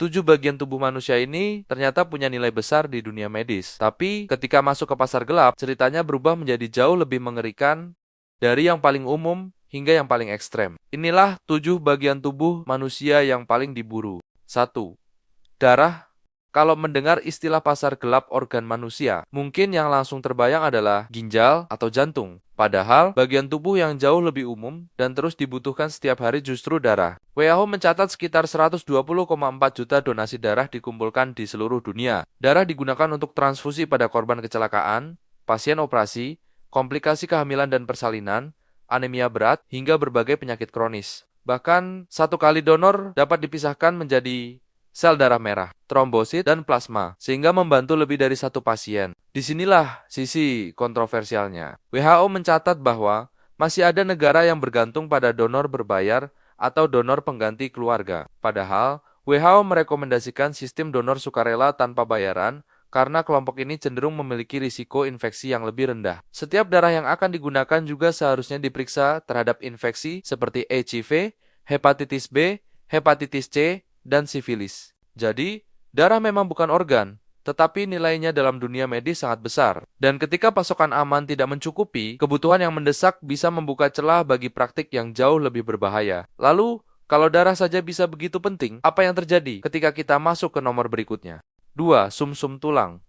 7 bagian tubuh manusia ini ternyata punya nilai besar di dunia medis. Tapi ketika masuk ke pasar gelap, ceritanya berubah menjadi jauh lebih mengerikan dari yang paling umum hingga yang paling ekstrem. Inilah 7 bagian tubuh manusia yang paling diburu. 1. Darah. Kalau mendengar istilah pasar gelap organ manusia, mungkin yang langsung terbayang adalah ginjal atau jantung. Padahal, bagian tubuh yang jauh lebih umum dan terus dibutuhkan setiap hari justru darah. WHO mencatat sekitar 120,4 juta donasi darah dikumpulkan di seluruh dunia. Darah digunakan untuk transfusi pada korban kecelakaan, pasien operasi, komplikasi kehamilan dan persalinan, anemia berat, hingga berbagai penyakit kronis. Bahkan, satu kali donor dapat dipisahkan menjadi sel darah merah, trombosit, dan plasma, sehingga membantu lebih dari satu pasien. Disinilah sisi kontroversialnya. WHO mencatat bahwa masih ada negara yang bergantung pada donor berbayar atau donor pengganti keluarga. Padahal, WHO merekomendasikan sistem donor sukarela tanpa bayaran karena kelompok ini cenderung memiliki risiko infeksi yang lebih rendah. Setiap darah yang akan digunakan juga seharusnya diperiksa terhadap infeksi seperti HIV, hepatitis B, hepatitis C, dan sifilis. Jadi, darah memang bukan organ, tetapi nilainya dalam dunia medis sangat besar. Dan ketika pasokan aman tidak mencukupi, kebutuhan yang mendesak bisa membuka celah bagi praktik yang jauh lebih berbahaya. Lalu, kalau darah saja bisa begitu penting, apa yang terjadi ketika kita masuk ke nomor berikutnya? 2. Sumsum tulang.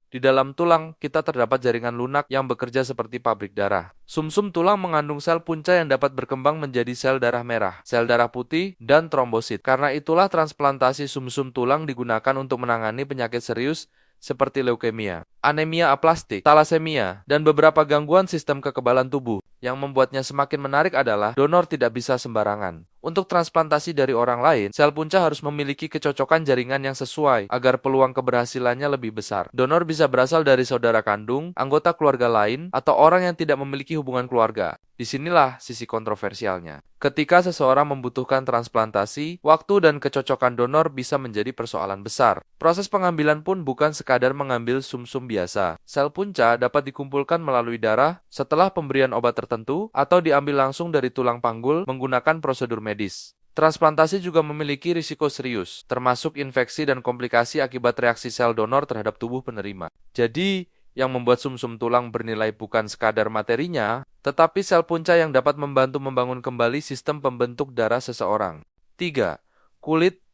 Di dalam tulang, kita terdapat jaringan lunak yang bekerja seperti pabrik darah. Sumsum tulang mengandung sel punca yang dapat berkembang menjadi sel darah merah, sel darah putih, dan trombosit. Karena itulah transplantasi sumsum tulang digunakan untuk menangani penyakit serius seperti leukemia, anemia aplastik, talasemia, dan beberapa gangguan sistem kekebalan tubuh. Yang membuatnya semakin menarik adalah donor tidak bisa sembarangan. Untuk transplantasi dari orang lain, sel punca harus memiliki kecocokan jaringan yang sesuai agar peluang keberhasilannya lebih besar. Donor bisa berasal dari saudara kandung, anggota keluarga lain, atau orang yang tidak memiliki hubungan keluarga. Disinilah sisi kontroversialnya. Ketika seseorang membutuhkan transplantasi, waktu dan kecocokan donor bisa menjadi persoalan besar. Proses pengambilan pun bukan sekadar mengambil sumsum biasa. Sel punca dapat dikumpulkan melalui darah setelah pemberian obat tertentu atau diambil langsung dari tulang panggul menggunakan prosedur medis. Transplantasi juga memiliki risiko serius, termasuk infeksi dan komplikasi akibat reaksi sel donor terhadap tubuh penerima. Jadi, yang membuat sumsum tulang bernilai bukan sekadar materinya, tetapi sel punca yang dapat membantu membangun kembali sistem pembentuk darah seseorang. 3. Kulit.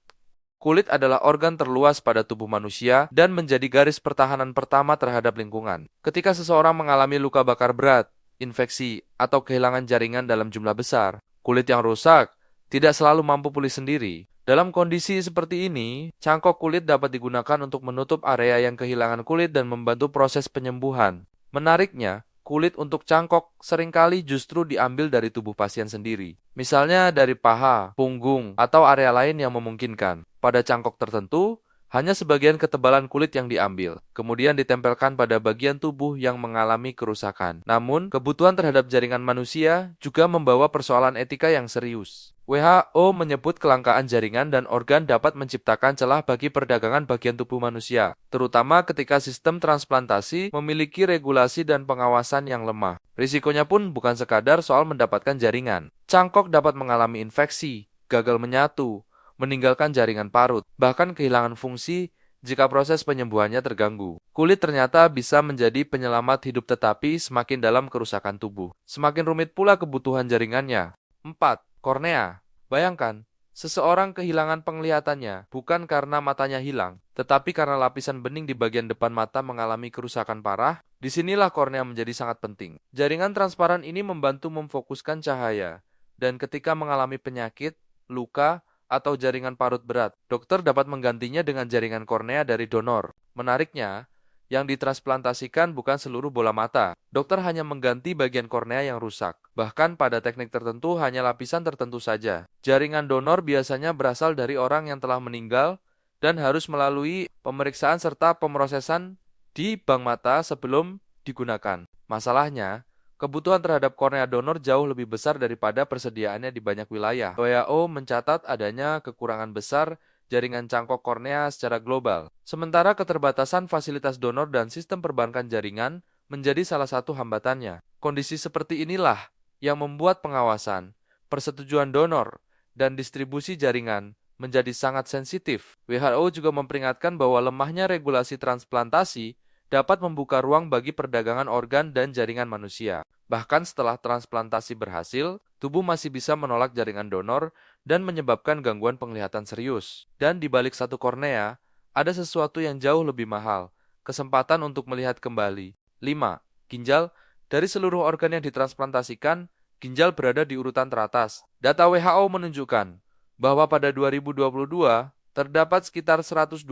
Kulit adalah organ terluas pada tubuh manusia dan menjadi garis pertahanan pertama terhadap lingkungan. Ketika seseorang mengalami luka bakar berat, infeksi, atau kehilangan jaringan dalam jumlah besar, kulit yang rusak tidak selalu mampu pulih sendiri. Dalam kondisi seperti ini, cangkok kulit dapat digunakan untuk menutup area yang kehilangan kulit dan membantu proses penyembuhan. Menariknya, kulit untuk cangkok seringkali justru diambil dari tubuh pasien sendiri. Misalnya dari paha, punggung, atau area lain yang memungkinkan. Pada cangkok tertentu, hanya sebagian ketebalan kulit yang diambil, kemudian ditempelkan pada bagian tubuh yang mengalami kerusakan. Namun, kebutuhan terhadap jaringan manusia juga membawa persoalan etika yang serius. WHO menyebut kelangkaan jaringan dan organ dapat menciptakan celah bagi perdagangan bagian tubuh manusia, terutama ketika sistem transplantasi memiliki regulasi dan pengawasan yang lemah. Risikonya pun bukan sekadar soal mendapatkan jaringan. Cangkok dapat mengalami infeksi, gagal menyatu, meninggalkan jaringan parut, bahkan kehilangan fungsi jika proses penyembuhannya terganggu. Kulit ternyata bisa menjadi penyelamat hidup tetapi semakin dalam kerusakan tubuh. Semakin rumit pula kebutuhan jaringannya. 4. Kornea. Bayangkan, seseorang kehilangan penglihatannya bukan karena matanya hilang, tetapi karena lapisan bening di bagian depan mata mengalami kerusakan parah. Disinilah kornea menjadi sangat penting. Jaringan transparan ini membantu memfokuskan cahaya, dan ketika mengalami penyakit, luka, atau jaringan parut berat, dokter dapat menggantinya dengan jaringan kornea dari donor. Menariknya, yang ditransplantasikan bukan seluruh bola mata. Dokter hanya mengganti bagian kornea yang rusak. Bahkan pada teknik tertentu hanya lapisan tertentu saja. Jaringan donor biasanya berasal dari orang yang telah meninggal dan harus melalui pemeriksaan serta pemrosesan di bank mata sebelum digunakan. Masalahnya, kebutuhan terhadap kornea donor jauh lebih besar daripada persediaannya di banyak wilayah. WHO mencatat adanya kekurangan besar jaringan cangkok kornea secara global. Sementara keterbatasan fasilitas donor dan sistem perbankan jaringan menjadi salah satu hambatannya. Kondisi seperti inilah yang membuat pengawasan, persetujuan donor, dan distribusi jaringan menjadi sangat sensitif. WHO juga memperingatkan bahwa lemahnya regulasi transplantasi dapat membuka ruang bagi perdagangan organ dan jaringan manusia. Bahkan setelah transplantasi berhasil, tubuh masih bisa menolak jaringan donor dan menyebabkan gangguan penglihatan serius. Dan di balik satu kornea, ada sesuatu yang jauh lebih mahal, kesempatan untuk melihat kembali. 5. Ginjal. Dari seluruh organ yang ditransplantasikan, ginjal berada di urutan teratas. Data WHO menunjukkan bahwa pada 2022, terdapat sekitar 102.090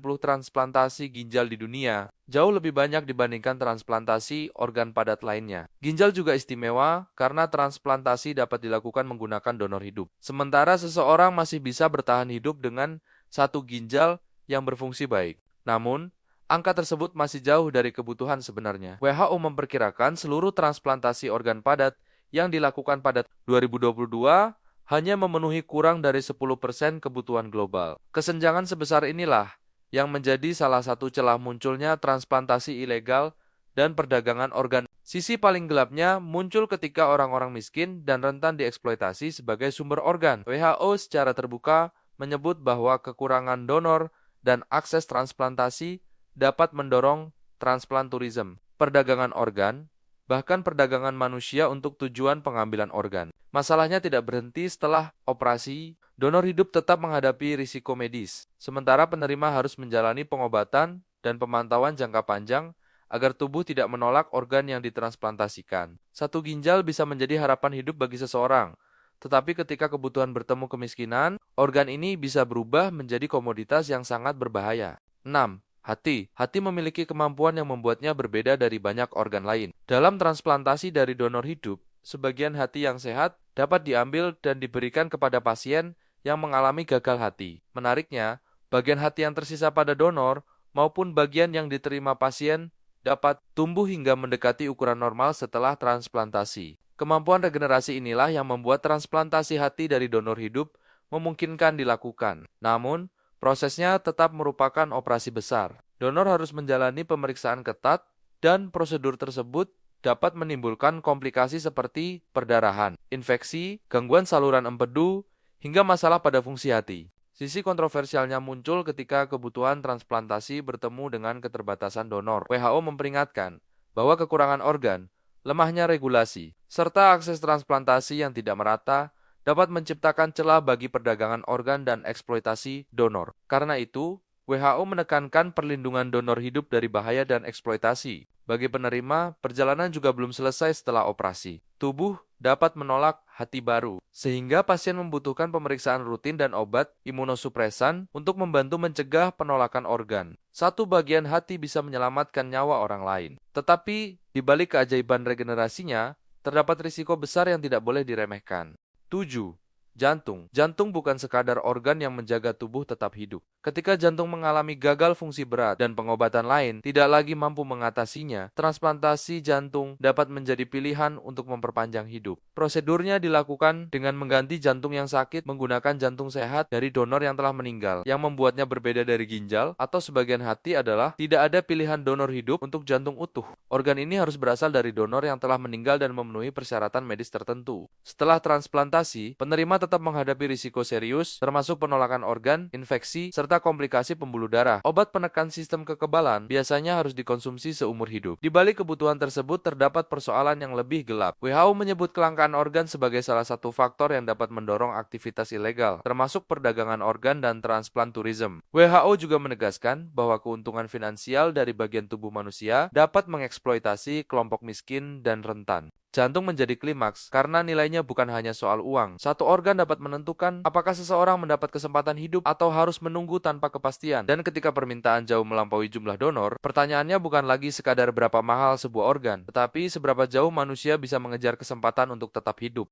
transplantasi ginjal di dunia, jauh lebih banyak dibandingkan transplantasi organ padat lainnya. Ginjal juga istimewa karena transplantasi dapat dilakukan menggunakan donor hidup. Sementara seseorang masih bisa bertahan hidup dengan satu ginjal yang berfungsi baik. Namun, angka tersebut masih jauh dari kebutuhan sebenarnya. WHO memperkirakan seluruh transplantasi organ padat yang dilakukan pada 2022 hanya memenuhi kurang dari 10% kebutuhan global. Kesenjangan sebesar inilah yang menjadi salah satu celah munculnya transplantasi ilegal dan perdagangan organ. Sisi paling gelapnya muncul ketika orang-orang miskin dan rentan dieksploitasi sebagai sumber organ. WHO secara terbuka menyebut bahwa kekurangan donor dan akses transplantasi dapat mendorong transplanturism, perdagangan organ, bahkan perdagangan manusia untuk tujuan pengambilan organ. Masalahnya tidak berhenti setelah operasi, donor hidup tetap menghadapi risiko medis, sementara penerima harus menjalani pengobatan dan pemantauan jangka panjang agar tubuh tidak menolak organ yang ditransplantasikan. Satu ginjal bisa menjadi harapan hidup bagi seseorang, tetapi ketika kebutuhan bertemu kemiskinan, organ ini bisa berubah menjadi komoditas yang sangat berbahaya. 6. Hati. Hati memiliki kemampuan yang membuatnya berbeda dari banyak organ lain. Dalam transplantasi dari donor hidup, sebagian hati yang sehat dapat diambil dan diberikan kepada pasien yang mengalami gagal hati. Menariknya, bagian hati yang tersisa pada donor maupun bagian yang diterima pasien dapat tumbuh hingga mendekati ukuran normal setelah transplantasi. Kemampuan regenerasi inilah yang membuat transplantasi hati dari donor hidup memungkinkan dilakukan. Namun, prosesnya tetap merupakan operasi besar. Donor harus menjalani pemeriksaan ketat dan prosedur tersebut dapat menimbulkan komplikasi seperti perdarahan, infeksi, gangguan saluran empedu, hingga masalah pada fungsi hati. Sisi kontroversialnya muncul ketika kebutuhan transplantasi bertemu dengan keterbatasan donor. WHO memperingatkan bahwa kekurangan organ, lemahnya regulasi, serta akses transplantasi yang tidak merata dapat menciptakan celah bagi perdagangan organ dan eksploitasi donor. Karena itu, WHO menekankan perlindungan donor hidup dari bahaya dan eksploitasi. Bagi penerima, perjalanan juga belum selesai setelah operasi. Tubuh dapat menolak hati baru, sehingga pasien membutuhkan pemeriksaan rutin dan obat imunosupresan untuk membantu mencegah penolakan organ. Satu bagian hati bisa menyelamatkan nyawa orang lain. Tetapi, di balik keajaiban regenerasinya, terdapat risiko besar yang tidak boleh diremehkan. 7. Jantung. Jantung bukan sekadar organ yang menjaga tubuh tetap hidup. Ketika jantung mengalami gagal fungsi berat dan pengobatan lain tidak lagi mampu mengatasinya, transplantasi jantung dapat menjadi pilihan untuk memperpanjang hidup. Prosedurnya dilakukan dengan mengganti jantung yang sakit menggunakan jantung sehat dari donor yang telah meninggal. Yang membuatnya berbeda dari ginjal atau sebagian hati adalah tidak ada pilihan donor hidup untuk jantung utuh. Organ ini harus berasal dari donor yang telah meninggal dan memenuhi persyaratan medis tertentu. Setelah transplantasi, penerima tetap menghadapi risiko serius, termasuk penolakan organ, infeksi, serta komplikasi pembuluh darah. Obat penekan sistem kekebalan biasanya harus dikonsumsi seumur hidup. Di balik kebutuhan tersebut terdapat persoalan yang lebih gelap. WHO menyebut kelangkaan organ sebagai salah satu faktor yang dapat mendorong aktivitas ilegal, termasuk perdagangan organ dan transplanturism. WHO juga menegaskan bahwa keuntungan finansial dari bagian tubuh manusia dapat mengeksploitasi kelompok miskin dan rentan. Jantung menjadi klimaks karena nilainya bukan hanya soal uang. Satu organ dapat menentukan apakah seseorang mendapat kesempatan hidup atau harus menunggu tanpa kepastian. Dan ketika permintaan jauh melampaui jumlah donor, pertanyaannya bukan lagi sekadar berapa mahal sebuah organ, tetapi seberapa jauh manusia bisa mengejar kesempatan untuk tetap hidup.